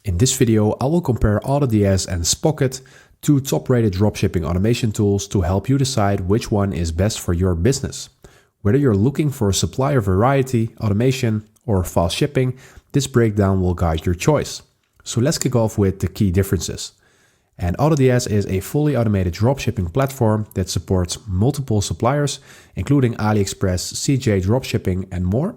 In this video, I will compare AutoDS and Spocket, two top-rated dropshipping automation tools to help you decide which one is best for your business. Whether you're looking for supplier variety, automation, or fast shipping, this breakdown will guide your choice. So let's kick off with the key differences. And AutoDS is a fully automated dropshipping platform that supports multiple suppliers, including AliExpress, CJ dropshipping, and more.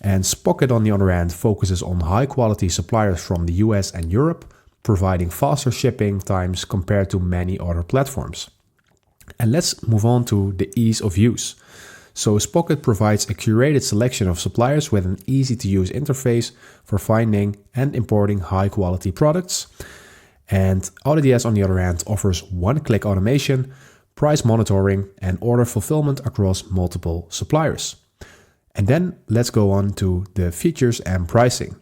And Spocket, on the other hand, focuses on high-quality suppliers from the US and Europe, providing faster shipping times compared to many other platforms. And let's move on to the ease of use. So Spocket provides a curated selection of suppliers with an easy-to-use interface for finding and importing high-quality products. And AutoDS, on the other hand, offers one-click automation, price monitoring, and order fulfillment across multiple suppliers. And then let's go on to the features and pricing.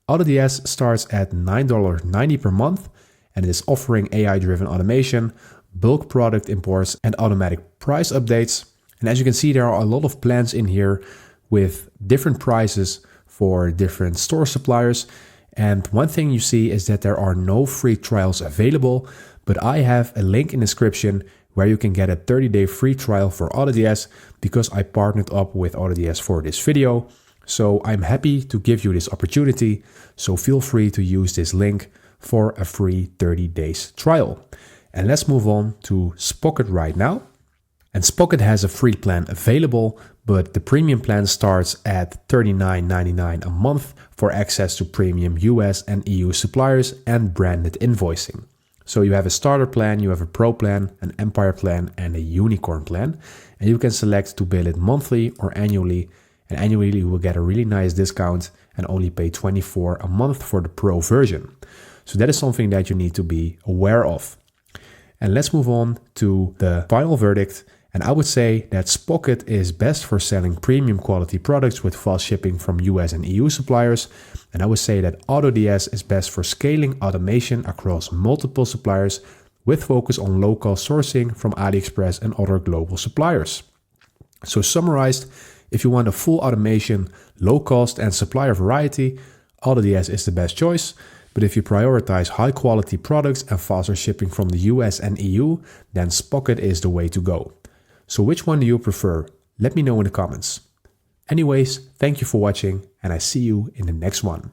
AutoDS starts at $9.90 per month and is offering AI-driven automation, bulk product imports, and automatic price updates. And as you can see, there are a lot of plans in here with different prices for different store suppliers. And one thing you see is that there are no free trials available, but I have a link in the description where you can get a 30-day free trial for AutoDS because I partnered up with AutoDS for this video. So I'm happy to give you this opportunity. So feel free to use this link for a free 30 days trial. And let's move on to Spocket right now. And Spocket has a free plan available, but the premium plan starts at $39.99 a month for access to premium US and EU suppliers and branded invoicing. So you have a starter plan, you have a pro plan, an empire plan, and a unicorn plan. And you can select to bill it monthly or annually. And annually you will get a really nice discount and only pay $24 a month for the pro version. So that is something that you need to be aware of. And let's move on to the final verdict. And I would say that Spocket is best for selling premium quality products with fast shipping from US and EU suppliers. And I would say that AutoDS is best for scaling automation across multiple suppliers with focus on local sourcing from AliExpress and other global suppliers. So summarized, if you want a full automation, low cost and supplier variety, AutoDS is the best choice. But if you prioritize high quality products and faster shipping from the US and EU, then Spocket is the way to go. So which one do you prefer? Let me know in the comments. Anyways, thank you for watching and I see you in the next one.